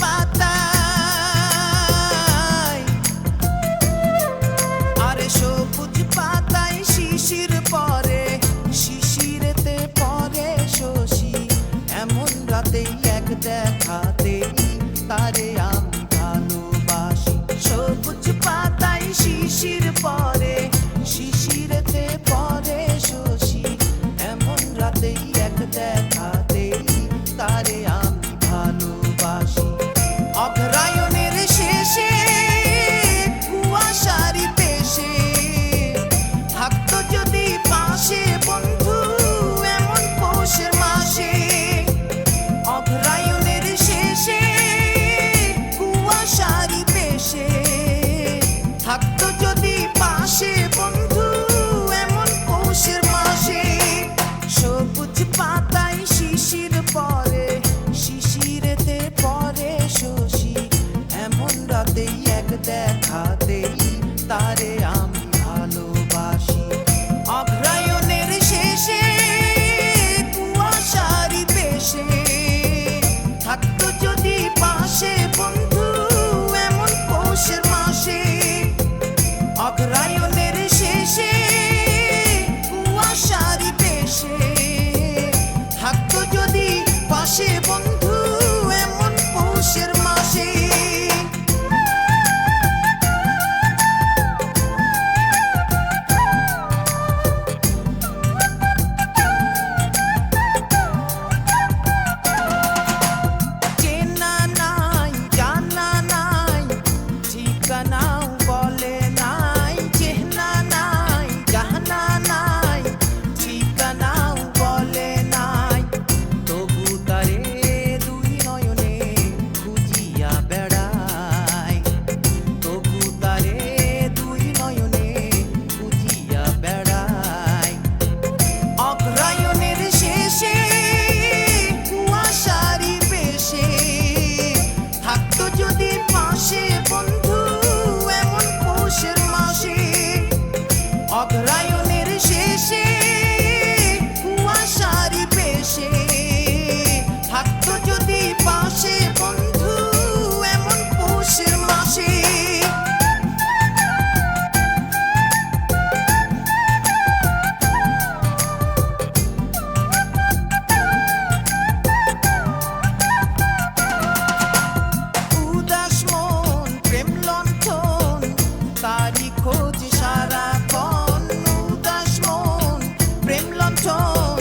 পাতায়, আরে সবুজ পাতায় শিশির পরে, শিশিরেতে পরে শশী। এমন রাতেই এক দেখাতেই তারে আমি ভালোবাসি। সবুজ পাতায় শিশির পরে, শিশিরেতে পরে শশী। এমন রাতেই এক দেখাতেই তারে আমি ভালোবাসি। অগ্রায়ণের শেষে কুয়াশারি পেশে থাকতো যদি পাশে বন্ধু এমন পৌষের মাসে। অগ্রায়ণের শেষে কুয়াশারি পেশে থাকতো যদি পাশে বন্ধু এমন পৌষের মাসে। সবুজ পাতায় শিশির পরে, শিশিরেতে পরে শশী। এমন রাতেই এক দেখাতেই তারে আমি ভালোবাসি। অগ্রায়ণের শেষে কুয়াশারি পেশে থাকতো যদি পাশে বন্ধু এমন পৌষের মাসে। অগ্রায়ণের শেষে কুয়াশারি পেশে থাকতো যদি পাশে বন্ধু এমন পৌষের মাসে। চেনা নাই, জানা নাই, ঠিকানাও বলে নাই। চেনা নাই, জানা নাই, ঠিকানাও বলে নাই। তবু তারে দুই নয়নে খুঁজিয়া বেড়াই। তবু তারে দুই নয়নে খুঁজিয়া বেড়াই। অগ্রায়ণের শেষে কুয়াশারি পেশে থাকতো যদি পাশে বন্ধু এমন পৌষের মাসে। অগ্রায়ণের শেষে কুয়াশারি পেশে থাকতো যদি পাশে বন্ধু এমন পৌষের মাসে। উদাস মন প্রেম লণ্ঠন তারি খোঁজ সারাক্ষণ। উদাস মন প্রেম লণ্ঠন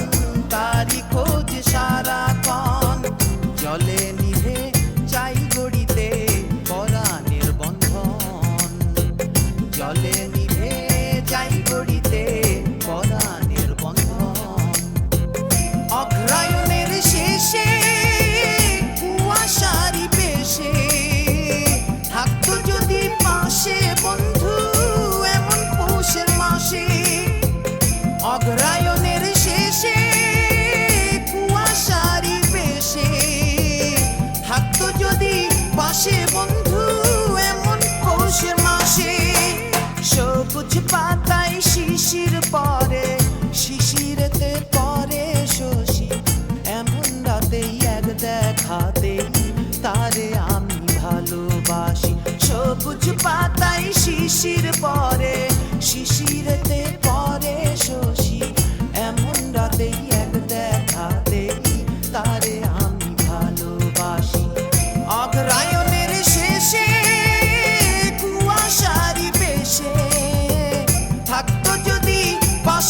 তারি খোঁজ সারাক্ষণ। জলে নিভে চাই গড়িতে পরাণের বন্ধন। জলে নিভে চাই গড়িতে পরাণের বন্ধন। অগ্রায়ণের শেষে কুয়াশারি পেশে থাকতো যদি পাশে বন্ধু এমন পৌষের মাসে। অগ্রায়ণের শেষে কুয়াশারি পেশে থাকতো যদি পাশে বন্ধু এমন পৌষের মাসে। সবুজ পাতায় শিশির পরে, শিশিরেতে পরে শশী। এমন রাতেই এক দেখাতেই তারে আমি ভালোবাসি। সবুজ পাতায় শিশির পরে, শিশিরেতে পরে শশী। এমন রাতেই এক দেখাতেই তারে আমি ভালোবাসি। অগ্রায়ণের শেষে কুয়াশারি পেশে থাকতো যদি পাশে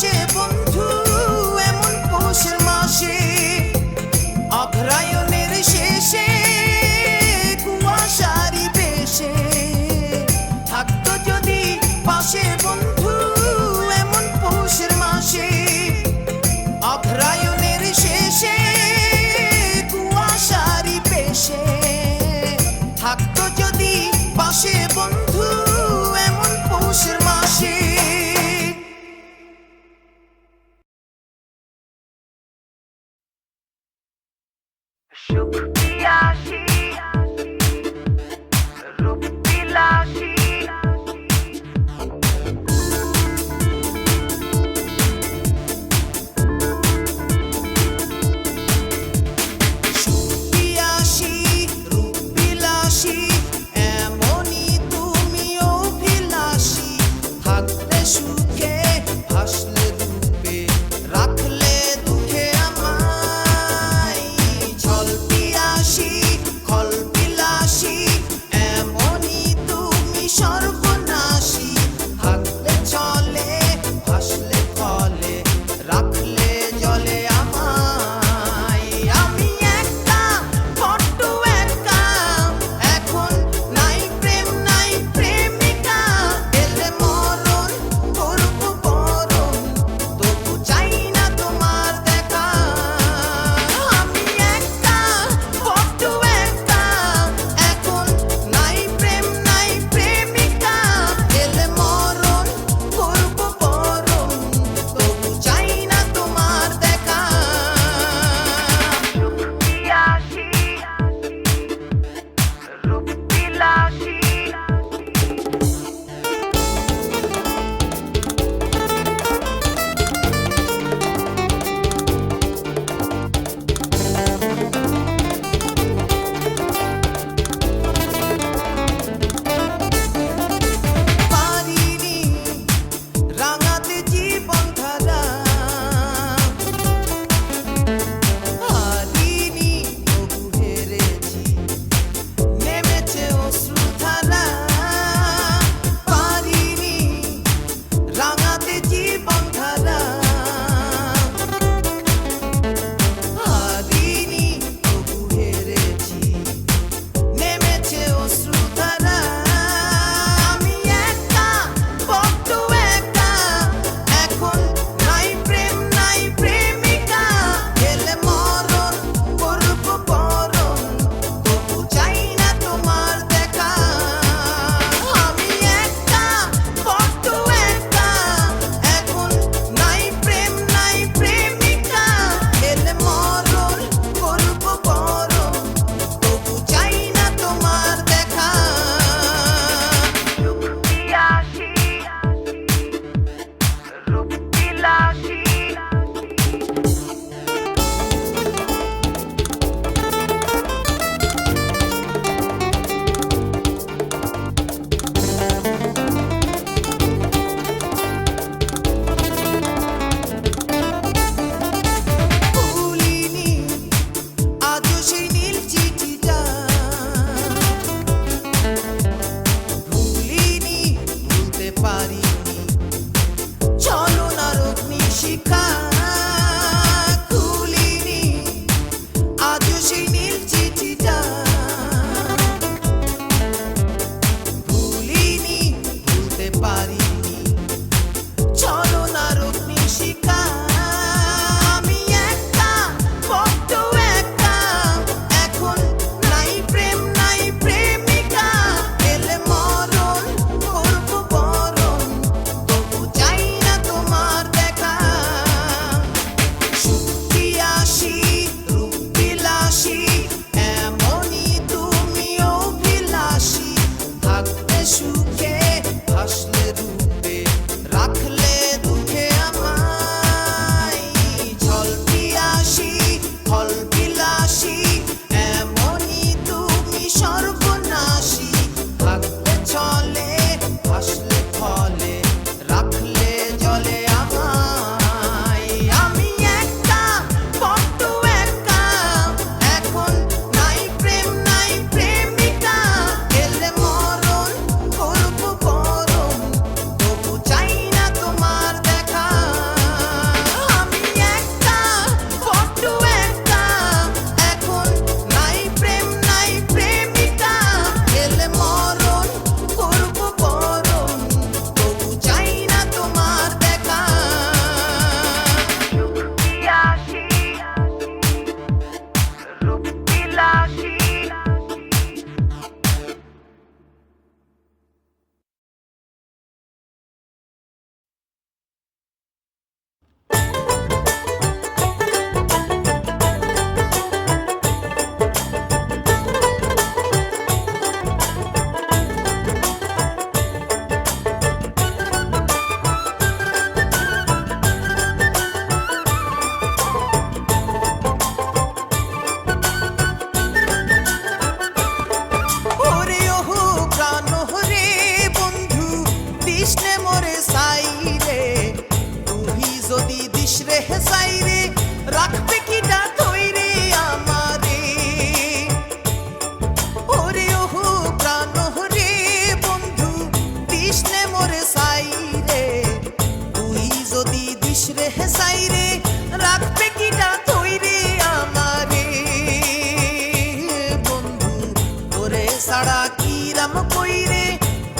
ছাড়া কিরাম কইরে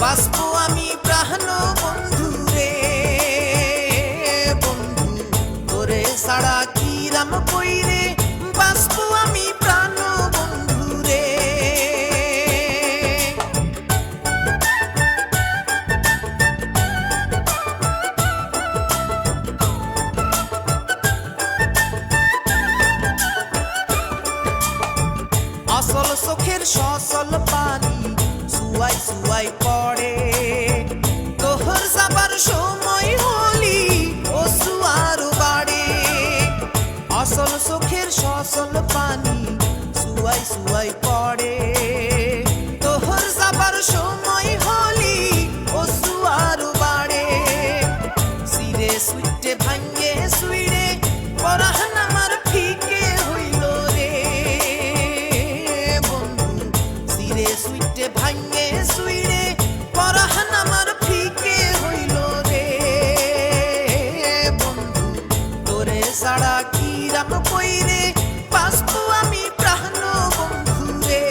বাঁচবো আমি প্রাণ বন্ধু রে বন্ধু, তোরে ছাড়া কিরাম কইরে বাঁচবো আমি প্রাণ বন্ধু রে। আসল চোখের সচল পানি সুয়াই সুয়াই পড়ে, তোহর যাবার সময় হলি অশ্রু আরো বাড়ে। আসল চোখের সচল পানি সুয়াই সুয়াই পড়ে, তোহর যাবার সময় হলি অশ্রু আরো বাড়ে। সিরে সুইটে ভাঙ্গে সুইড়ে পরাহান আমার ফিকে হইল রে বন্ধু, সিরে সুইটে ভাঙ্গে সুইড়ে পরাহান আমার ফিকে হইল রে বন্ধু, তোরে ছাড়া কিরাম কইরে বাঁচবো আমি প্রাণ বন্ধু রে।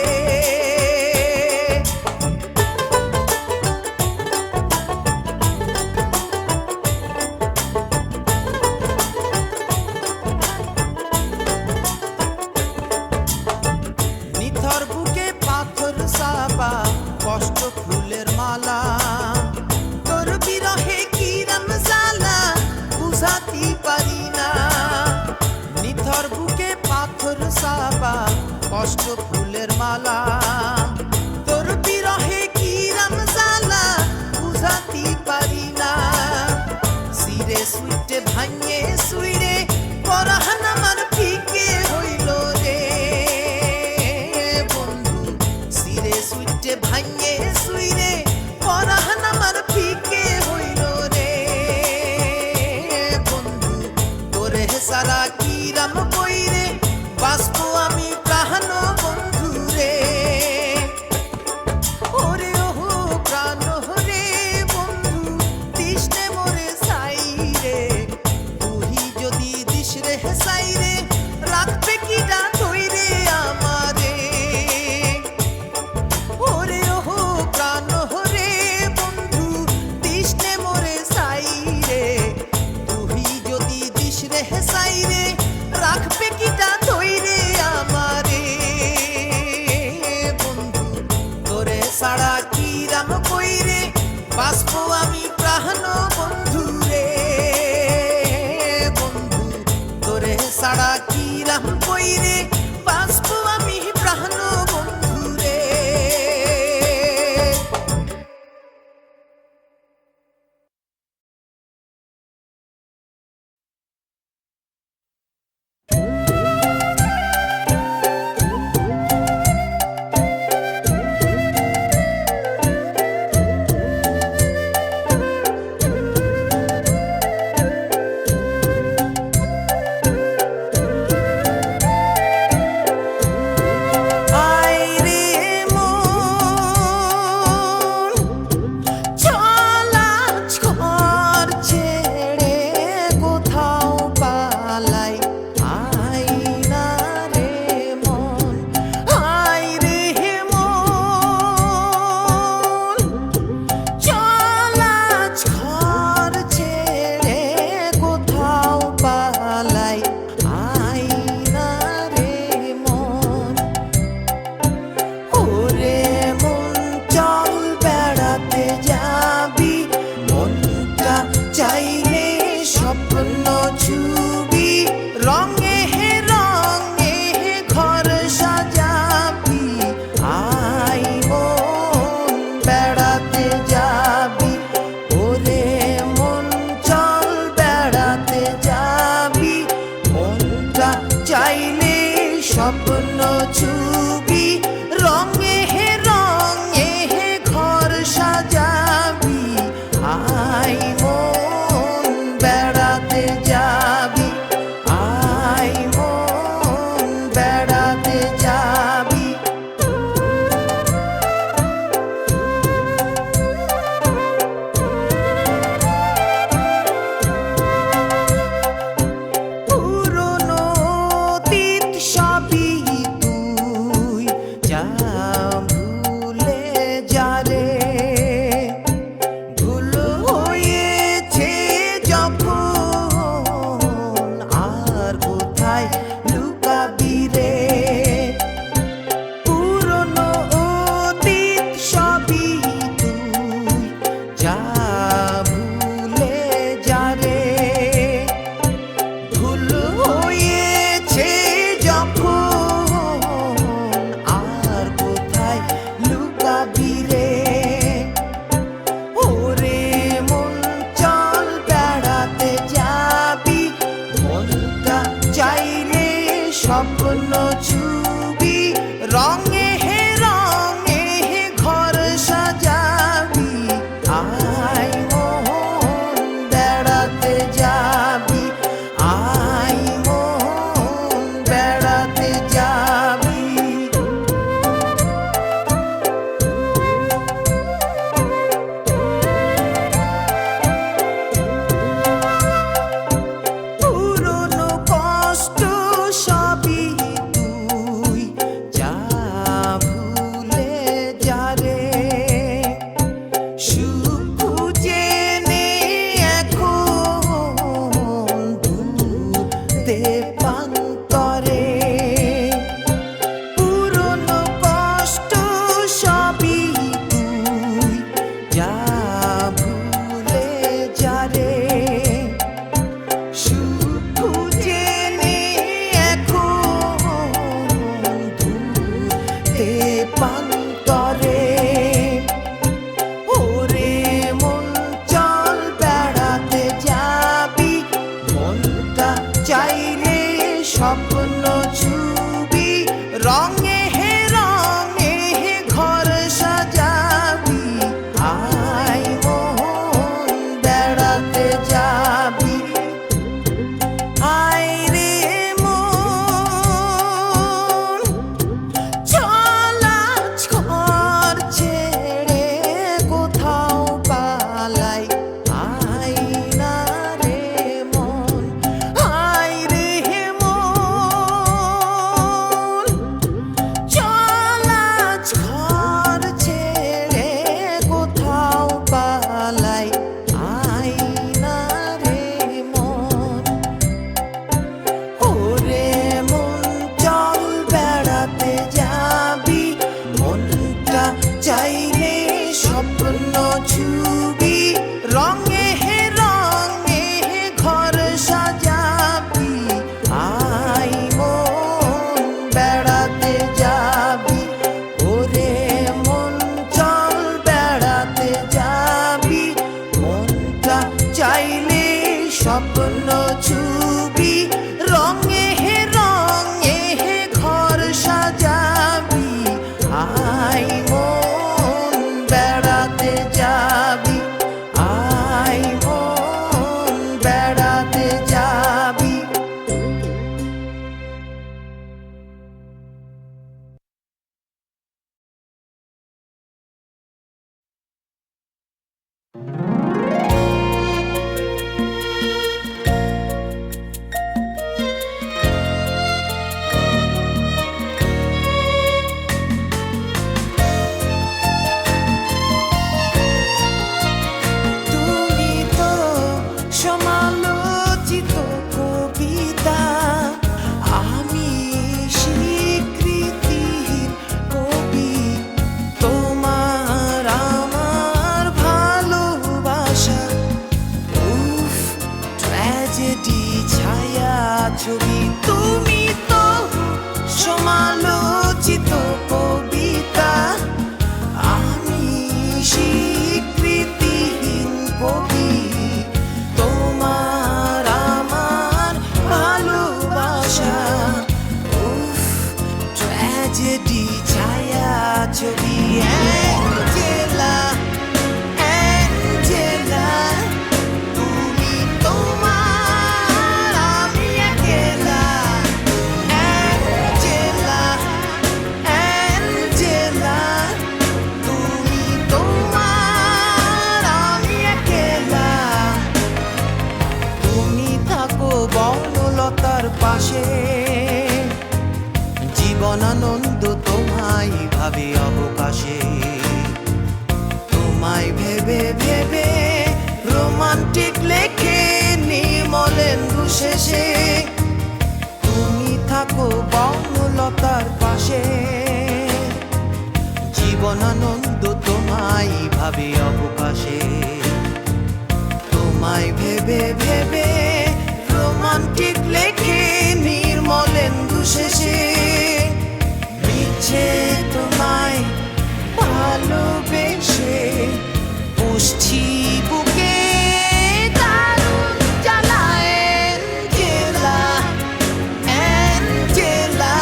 নিথর বুকে পাথর চাপা কষ্ট ফুলের মালা, তোর বিরহে কিরাম জ্বালা বুঝাতে পারি না। নিথর বুকে পাথর চাপা কষ্ট ফুলের মালা, তোর বিরহে কিরাম জ্বালা বুঝাতে পারি না। সিরে সুইটে ভাঙে সুইরে পরাহান আমার ফিকে হইল রে বন্ধু, সিরে সুইটে ভাঙে সুইরে পরাহান আমার ফিকে হইল রে বন্ধু, তোরে সারা কিরাম কইরে বাঁচবো আমি প্রাণ বন্ধু রে। ওরে ওহো প্রাণ রে বন্ধু, তৃষ্ণে মোরে সাই রে, তুই যদি দিস রে সাই রে রাখবে কি ডাক হইরে আমারে। ওরে ওহো প্রাণ রে বন্ধু, তৃষ্ণে মোরে সাই রে, তুই যদি দিস রে সাই রে রাখবে কি ডাক হইরে আমারে বন্ধু, তোরে ছাড়া কিরাম কইরে বাঁচবো আমি প্রাণ বন্ধু রে বন্ধু, তোরে ছাড়া কিরাম কইরে বাঁচবো আমি প্রাণ বন্ধু রে। পান্তরে। ওরে মন চল বেড়াতে যাবি, মনটা চাইলে স্বপ্ন ছুবি, রঙে হে ঘর সাজাবি, আয় মন বেড়াতে যাবি। আয় রে মন চল আজ ঘর ছেড়ে কোথাও পালাই, আয় না রে মন, আয় রে মন চল আজ ঘর ছেড়ে কোথাও পালাই, আয় না রে মন। ওরে মন চল বেড়াতে যাবি, মনটা চাইলে স্বপ্ন ছুবি, রঙে হে ঘর সাজাবি, আয় মন বেড়াতে যাবি। ওরে মন চল বেড়াতে যাবি, মনটা চাইলে স্বপ্ন ছুবি, রঙে হে ঘর সাজাবি, আয় মন বেড়াতে যাবি, আয় মন বেড়াতে যাবি। তুমি তো সমালোচিত কবিতা, আমি স্বীকৃতিহীন কবি, তোমার আমার ভালোবাসা উফ ট্র্যাজেডি ছায়া ছবি। তুমি তো সমালোচিত কবিতা, আমি স্বীকৃতিহীন কবি, তোমার আমার ভালোবাসা উফ ট্র্যাজেডি ছায়া ছবি। অ্যাঞ্জেলা অ্যাঞ্জেলা তুমি তোমার আমি একেলা, অ্যাঞ্জেলা অ্যাঞ্জেলা তুমি তোমার আমি একেলা। তুমি থাকো বনলতার পাশে, জীবনানন্দ তোমায় ভাবে অবকাশে, তোমায় ভেবে ভেবে রোমান্টিক লেখে নির্মলেন্দু শেষে। তুমি থাকো বনলতার পাশে, জীবনানন্দ তোমায় ভাবে অবকাশে, তোমায় ভেবে ভেবে রোমান্টিক লেখে নির্মলেন্দু শেষে। মিছে তোমায় ভালোবেসে পুষছি বুকে দারুণ জ্বালায়। অ্যাঞ্জেলা অ্যাঞ্জেলা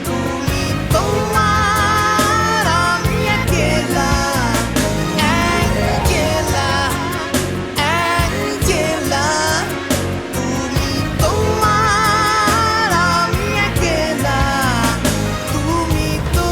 তুমি তোমার আমি একেলা, অ্যাঞ্জেলা অ্যাঞ্জেলা তুমি তোমার আমি একেলা। তুমি তো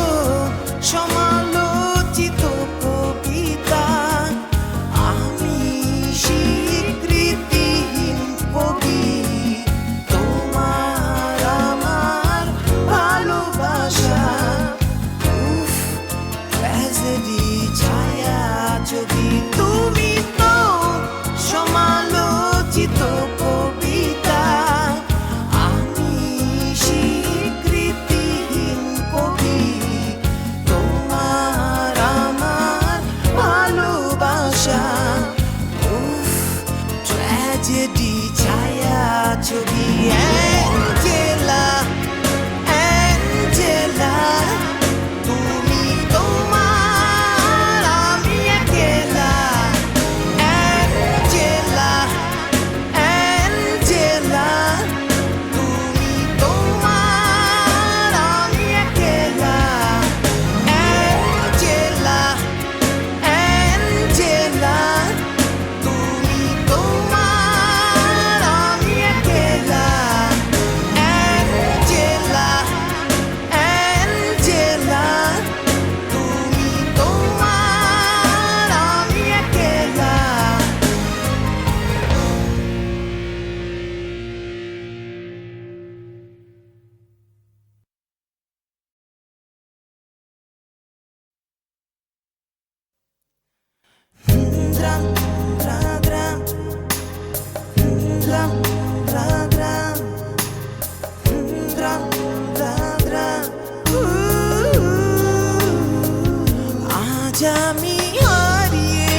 আজ আমি হারিয়ে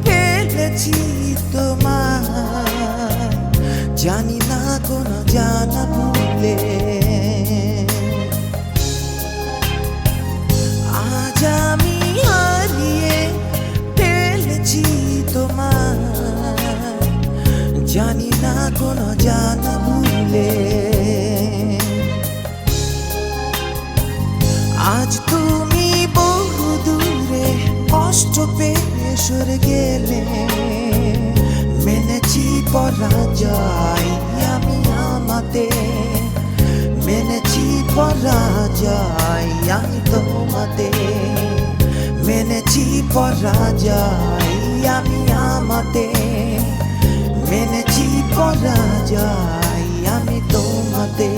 ফেলেছি তোমায়, জানি না কোনো জানা ভুলে। আজ আমি হারিয়ে ফেলেছি তোমায়, জানি না কোনো জানা ভুলে। আজ তুমি বহু দূরে কষ্ট পেয়ে সরে গেলে, মেনেছি পরাজয় আমি আমাতে, মেনেছি পরাজয় আমি তোমাতে, মেনেছি পরাজয় আমি আমাতে, মেনেছি পরাজয় আমি তোমাতে।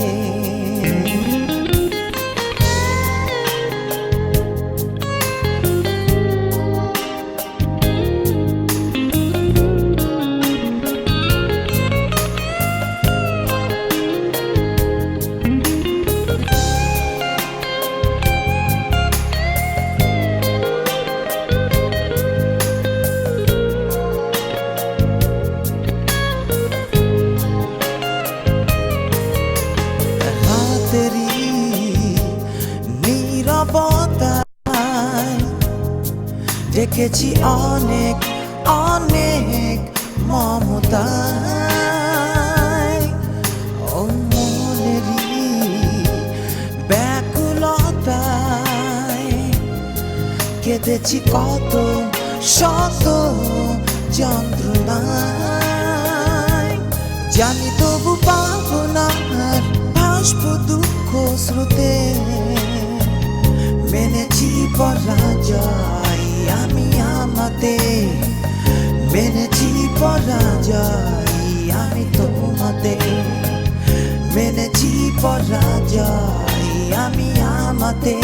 দেখেছি অনেক অনেক মমতা, ও মনেরই ব্যাকুলতায় কেঁদেছি কত শত যন্ত্রণায়। জানি তবু পাবো না আর ভাসব দুঃখ স্রোতে, মেনেছি পরাজয় আমি আমাতে, মেনেছি পরাজয় আমি তোমাতে, মেনেছি পরাজয় আমি আমাতে,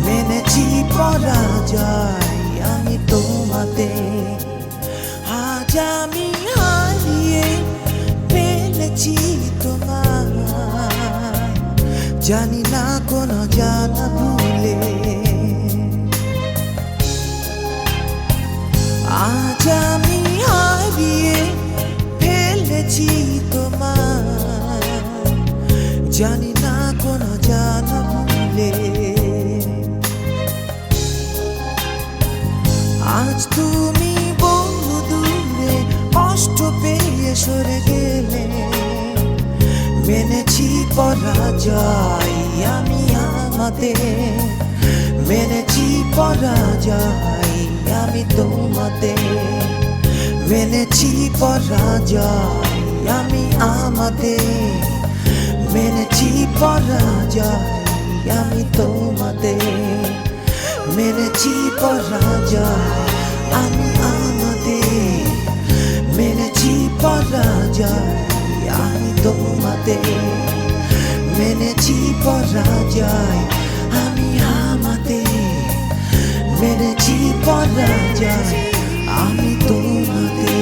মেনেছি পরাজয় আমি তোমাতে। আজ আমি হারিয়ে ফেলেছি তোমায়, জানি না কোনো জানা ভুলে। আজ আমি হারিয়ে ফেলেছি তোমায়, জানি না কোনো জানা ভুলে। আজ তুমি বহু দূরে কষ্ট পেয়ে সরে গেলে, মেনেছি পরাজয় আমি আমাতে, মেনেছি পরাজয় আমি তোমাতে, মেনেছি পরাজয় আমি আমাতে, মেনেছি পরাজয় আমি তোমাতে, মেনেছি পরাজয় আমি আমাতে, মেনেছি পরাজয় আমি তোমাতে, মেনেছি পরাজয় আমি আমাতে, মেনেছি পরাজয় আমি তোমাতে।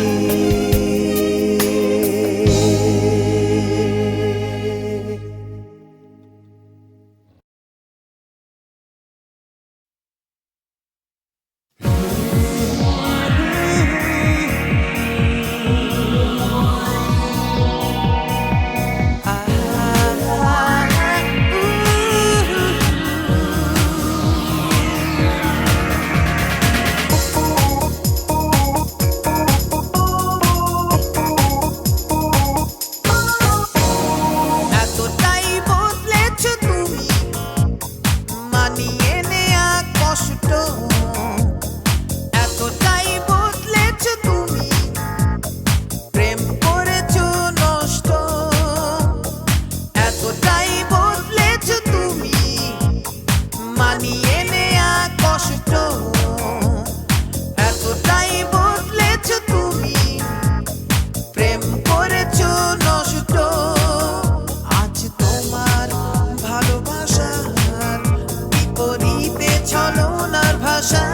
ছলনার ভাষা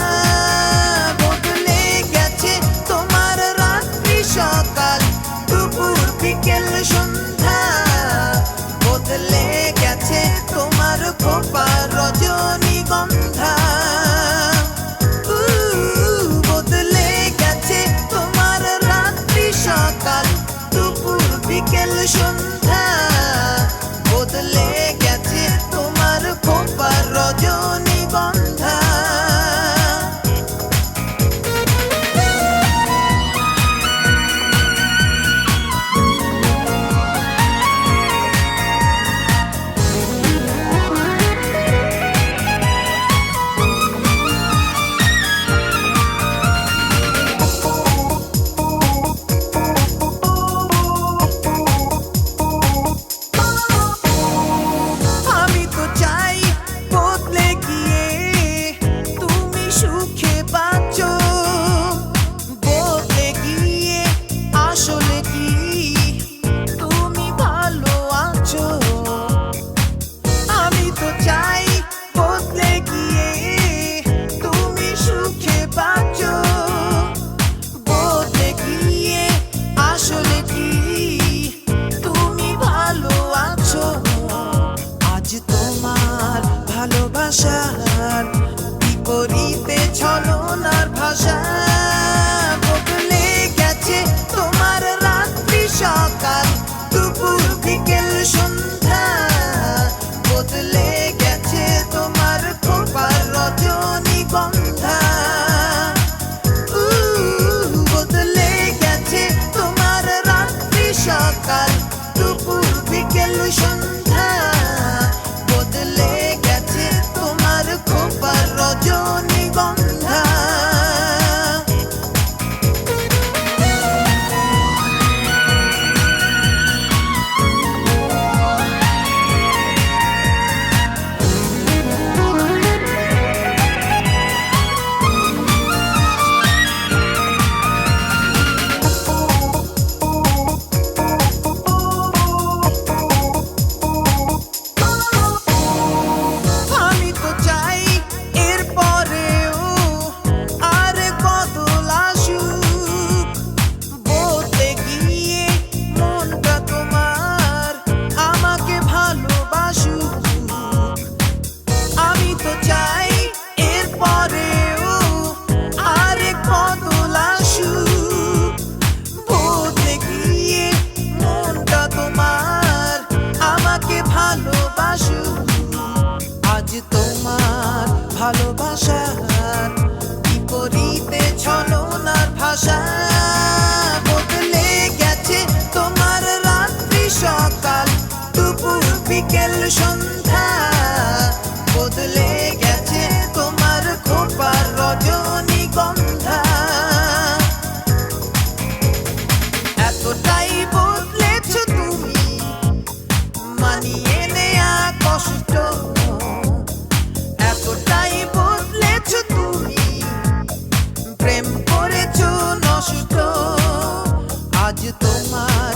বদলে গেছে। ভাষা বদলে গেছে তোমার রাত্রি সকাল দুপুর বিকেল সন্ধ্যা বদলে গেছে তোমার খোপার রজনীগন্ধা বদলে গেছে তোমার রাত্রি সকাল দুপুর বিকেল সন্ধ্যা বদলে গেছে তোমার খোপার রজনীগন্ধা আমি তো চাই এরপরেও আর কত লাসুক বলতে গিয়ে মনটা তোমার আমাকে ভালোবাসুক আমি তো চাই এরপরেও আর কত লাসুক বলতে গিয়ে মনটা তোমার আমাকে ভালোবাসুক আজ তোমার ভালোবাসার বিপরীতে ছলনার ভাষা বদলে গেছে তোমার রাত্রি সকাল দুপুর বিকেল সন্ধ্যা বদলে গেছে তোমার খোপার রজনীগন্ধা এতটাই বদলেছো তুমি মানিয়ে নেয়া কষ্ট এতটাই বদলেছো তুমি প্রেম করেছো নষ্ট আজ তোমার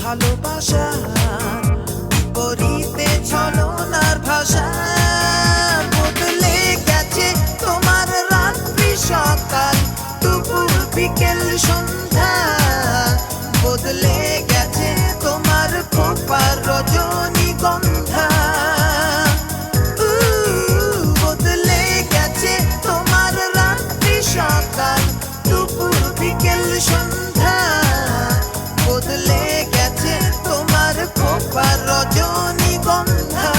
ভালোবাসার বিপরীতে ছলনার ভাষা বদলে গেছে তোমার রাত্রি সকাল দুপুর বিকেল সন্ধ্যা বদলে গেছে তোমার খোপার রজনীগন্ধা বদলে গেছে তোমার রাত্রি সকাল দুপুর বিকেল সন্ধ্যা বদলে গেছে তোমার খোপার রজনীগন্ধা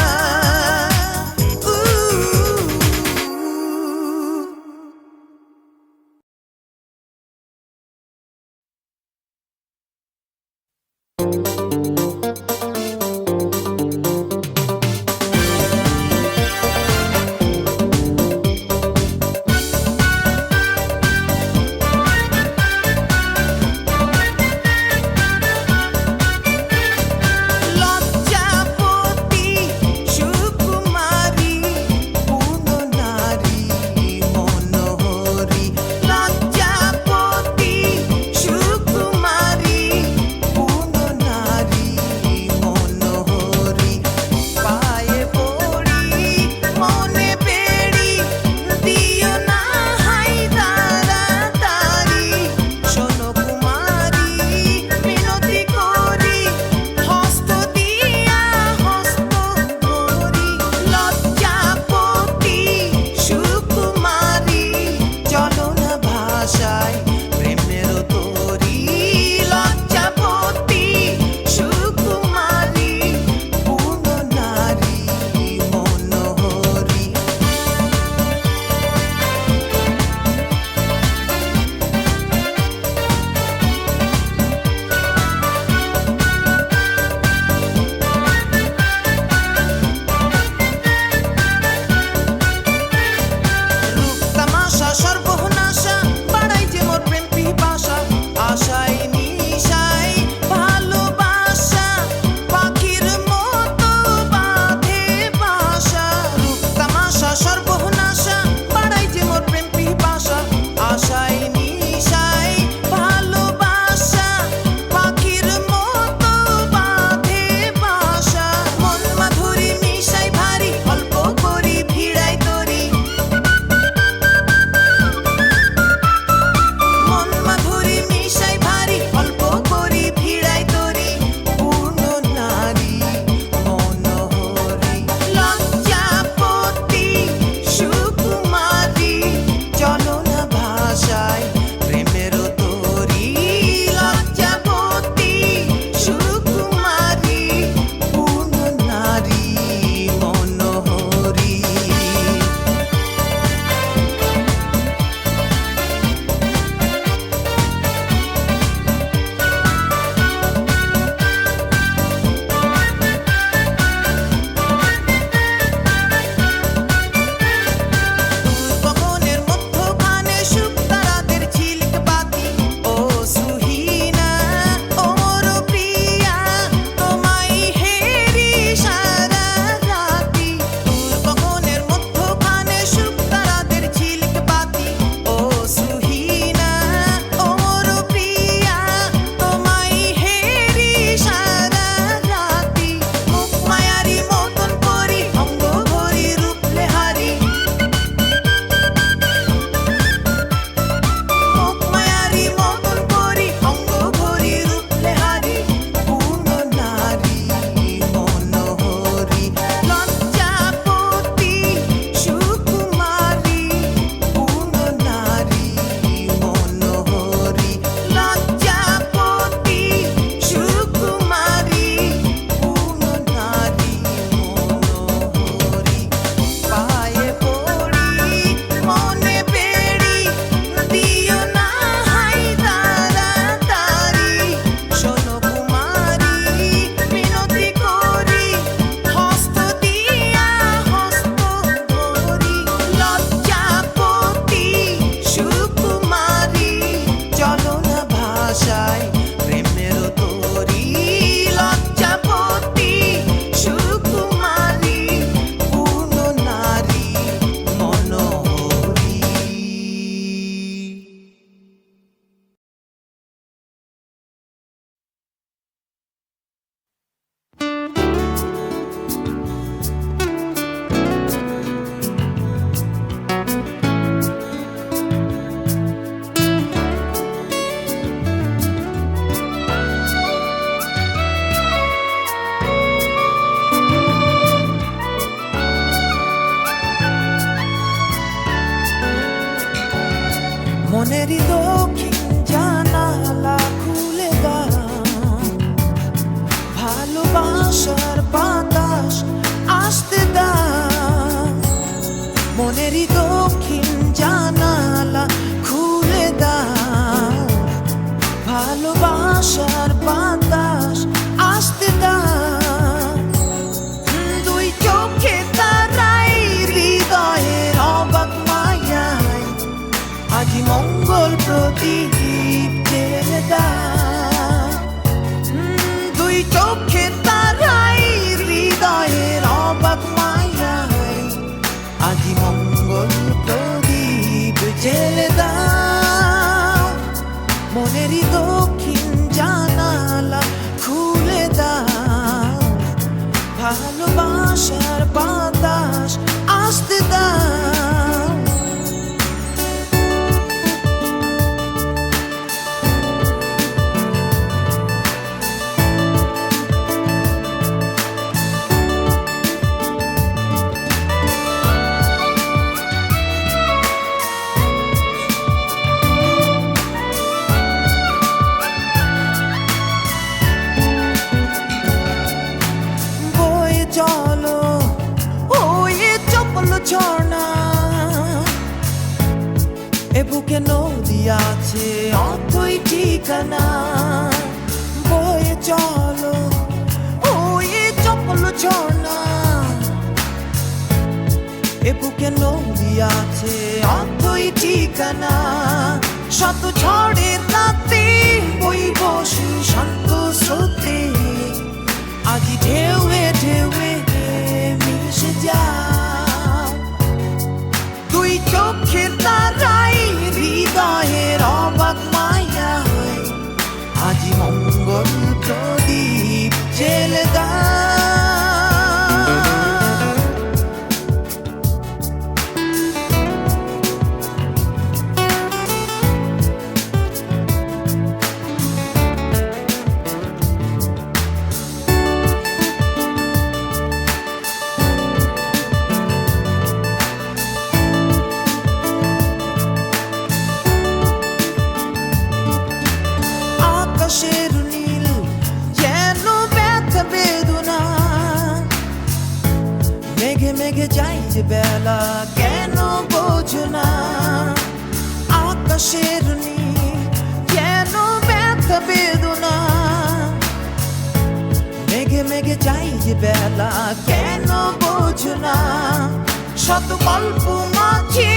মনেরই দক্ষিণ জানালা খুলে দাও, ভালোবাসার বাতাস আসতে দাও। মনেরই দক্ষিণ জানালা খুলে দাও, ভালোবাসার বাতাস আসতে দাও। দুই চোখে তারাই হৃদয়ের অবাক মায়ায় আজি মঙ্গল প্রদীপ জেলে দাও। দুই চোখে তারাই হৃদয়ের অবাক মায়ায় আজি মঙ্গল প্রদীপ জেলে দাও। মনেরই দক্ষিণ জানালা খুলে দাও, ভালোবাসার বাতাস আসতে দাও। চলো ওই চপল ঝর্ণা, এ বুকে নদী আছে অথই ঠিকানা। বয়ে চলো ওই চপল ঝর্ণা, এ বুকে নদী আছে অথই ঠিকানা। শত ঝড়ের রাতে বইব শান্ত স্রোতে, আজি ঢেউয়ে ঢেউয়ে মিশে যাও। দুই চোখে তারাই হৃদয়ের অবাক মায়ায় আজি মঙ্গল প্রদীপ জেলে দাও। আকাশের নীল যেন ব্যথা বেদনা, মেঘে মেঘে যাই যে বেলা কেন বোঝো না। আকাশের নীল যেন ব্যথা বেদনা, মেঘে মেঘে যাই যে বেলা কেন বোঝো না। শত গল্প মাঝে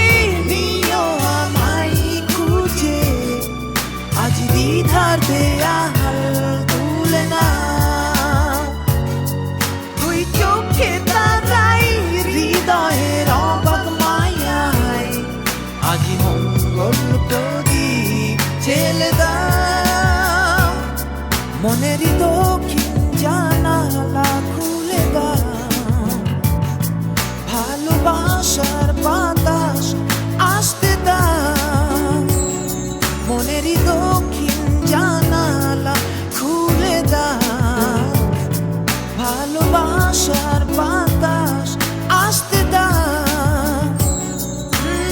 নিও আমায় খুঁজে, আজ দ্বিধার দেয়াল তুলে না। দুই চোখে তারাই হৃদয়ের অবাক মায়ায় আজি মঙ্গল প্রদীপ জেলে দাও। মনেরই দক্ষিণ জানালা খুলে দাও, ভালোবাসার বাতাস আসতে দাও। মনেরই দক্ষিণ জানালা খুলে দাও, ভালোবাসার বাতাস আসতে দাও।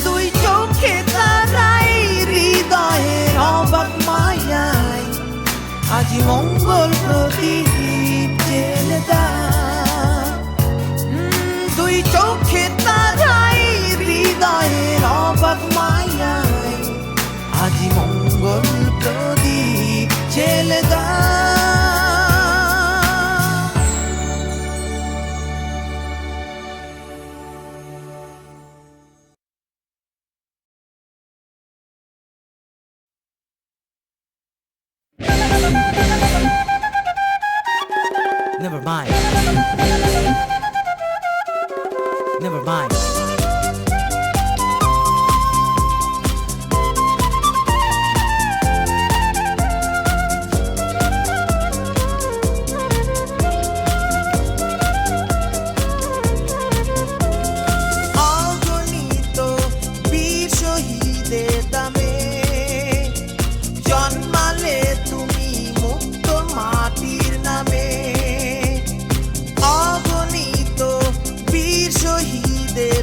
দুই চোখে তারাই হৃদয়ের অবাক মায়ায় আজি মঙ্গল প্রদীপ জেলে দাও। দুই চোখে তারাই হৃদয়ের অবাক মায়ায় আজি মঙ্গল প্রদীপ জেলে দাও। Never mind. Never mind. অগণিত বীর শহীদের দামে জন্মালে তুমি মুক্ত মাটির নামে। অগণিত বীর শহীদের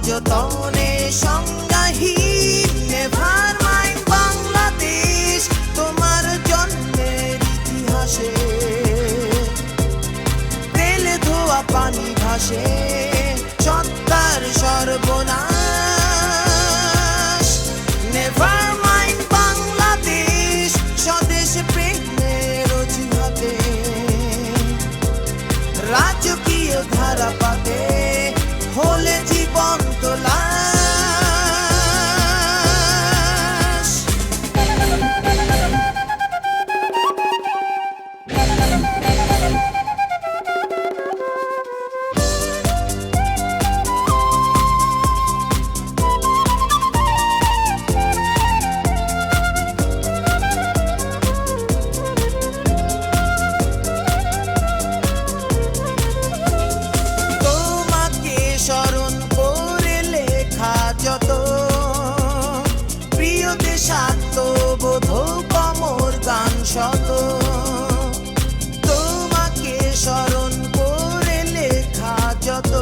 যতনে সংজ্ঞাহীন নেভার মাইন্ড বাংলাদেশ তোমার জন্মের ইতিহাসে তেলে ধোয়া পানি ভাসে সত্তার সর্বনাশ নেভার মাইন্ড বাংলাদেশ স্বদেশ প্রেমের অজুহাতে রাজকীয় ধারাপাতে হলে জীবন্ত লাশ তোমাকে স্মরণ করে লেখা যত প্রিয় দেশাত্মবোধক অমর গান শত তোমাকে স্মরণ করে লেখা যত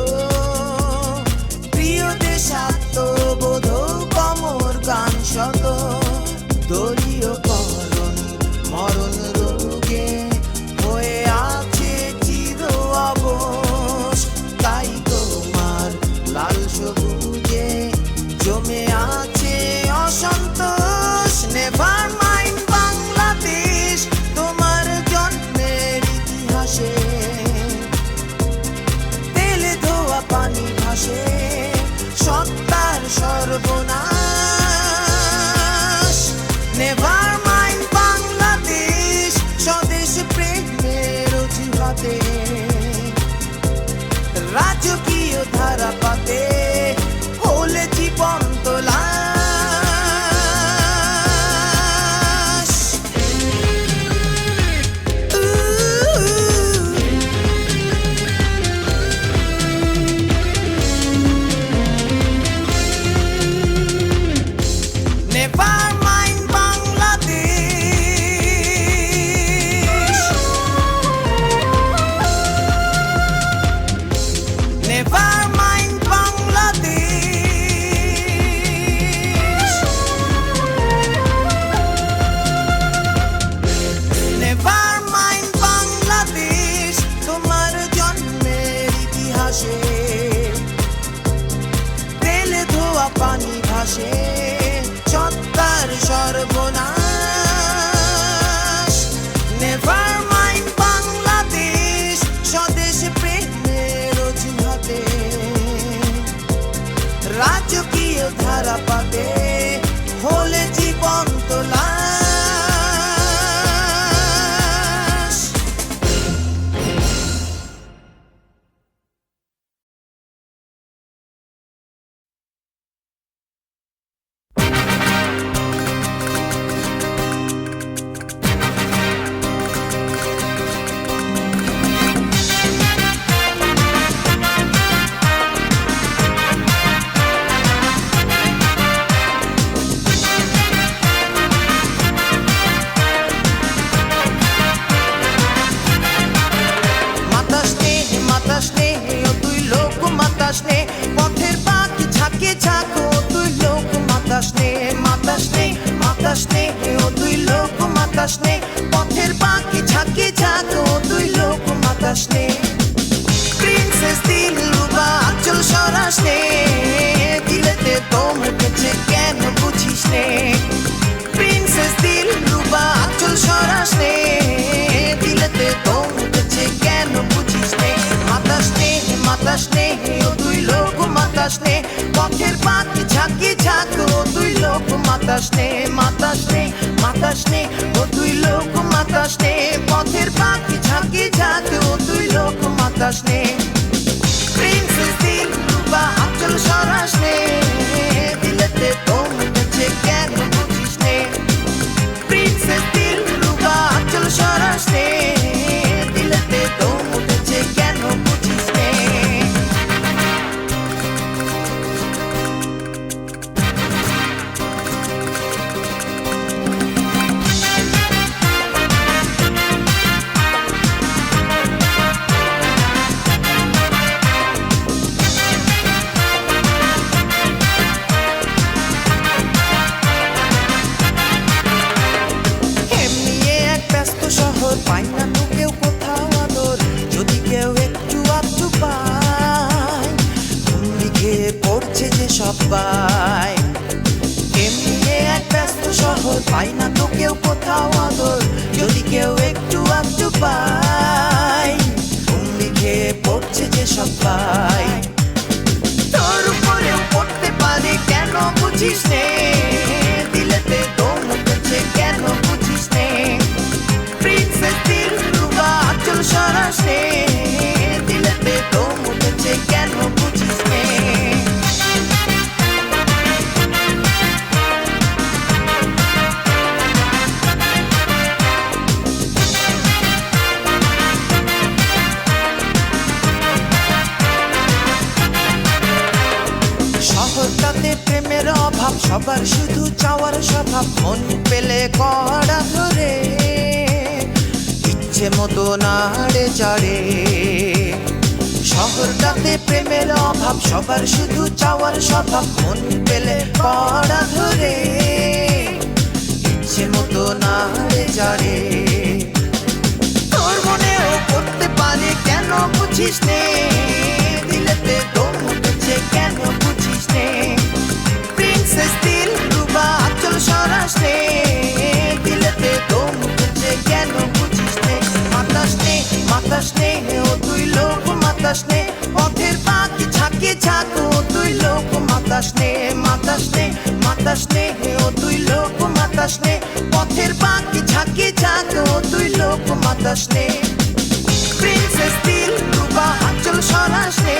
প্রিয় দেশাত্মবোধক অমর গান শত দলীয় করণ মরণ রোগে হয়ে আছে চির অবশ তাই তোমার লাল সবুজে জমে আছে অসন্তোষ নেভার মাইন্ড বাংলাদেশ তোমার জন্মের ইতিহাসে তেলে ধোয়া পানি ভাসে সত্তার সর্বনাশ নেভার মাইন্ড বাংলাদেশ স্বদেশ প্রেমের অজুহাতে রাজকীয় ধারাপাতে হলে জীবন্ত লাশ never mind Bangladesh never mind Bangladesh never mind Bangladesh তোমার জন্মের ইতিহাসে তেলে ধোয়া পানি ভাসে সত্তার সর্বনাশ নেভার মাইন্ড বাংলাদেশ স্বদেশ প্রেমের অজুহাতে রাজকীয় ধারাপাতে হলে জীবন্ত লাশ পথের পাখি ঝাঁকে ঝাঁকো তুই লোক মাতাস নে ও তুই লোক মাতাস নে পথের পাখি ঝাঁকে ঝাঁকো তুই লোক মাতাস নে প্রিন্সেস দিলরুবা আঁচল সরাস নে দিলেতে দম উঠেছে কেন বুঝিস নে প্রিন্সেস দিলরুবা আঁচল সরাস নে দিলেতে দম উঠেছে কেন বুঝিস নে মাতাস নে ও তুই লোক মাতাস নে পথের পাখি ঝাঁকে ঝাঁকো তুই লোক মাতাস নে ও তুই লোক মাতাস নে পথের পাখি ঝাঁকে ঝাঁকো তুই লোক মাতাস নে প্রিন্সেস দিলরুবা আঁচল সরাস নে দিলেতে দম উঠেছে কেন বুঝিস নে প্রিন্সেস দিলরুবা আঁচল সরাস নে দিলেতে দম উঠেছে কেন বুঝিস নে সবাই। এমনি এক ব্যস্ত শহর, পাই না তো কেউ কোথাও আদর, যদি কেউ একটু আধটু পায় অমনি খেয়ে পড়ছে যে সবাই। তোর উপরেও পড়তে পারে কেন বুঝিস নে, দিলেতে দম উঠেছে কেন বুঝিস নে, প্রিন্সেস দিলরুবা আঁচল সরাস নে, দিলেতে দম উঠেছে কেন বুঝিস নে। শহরটাতে প্রেমের অভাব, সবার শুধু চাওয়ার স্বভাব, মন পেলে কড়া ধরে ইচ্ছে মতো নাড়ে চড়ে। শহরটাতে প্রেমের অভাব, সবার শুধু চাওয়ার স্বভাব, মন পেলে কড়া ধরে ইচ্ছে মতো নাড়ে চড়ে। তোর মনেও করতে পারে কেন বুঝিস নে, দিলেতে দম উঠেছে কেন বুঝিস নে, প্রিন্সেস দিলরুবা আঁচল সরাস নে, দিলেতে দম উঠেছে কেন বুঝিস নে। মাতাস নে ও তুই লোক মাতাস নে, পথের পাখি ঝাঁকে ঝাঁক ও তুই লোক মাতাস নে, ও তুই লোক মাতাস নে, পথের পাখি ঝাঁকে ঝাঁক ও তুই লোক মাতাস নে, প্রিন্সেস দিলরুবা আঁচল সরাস নে।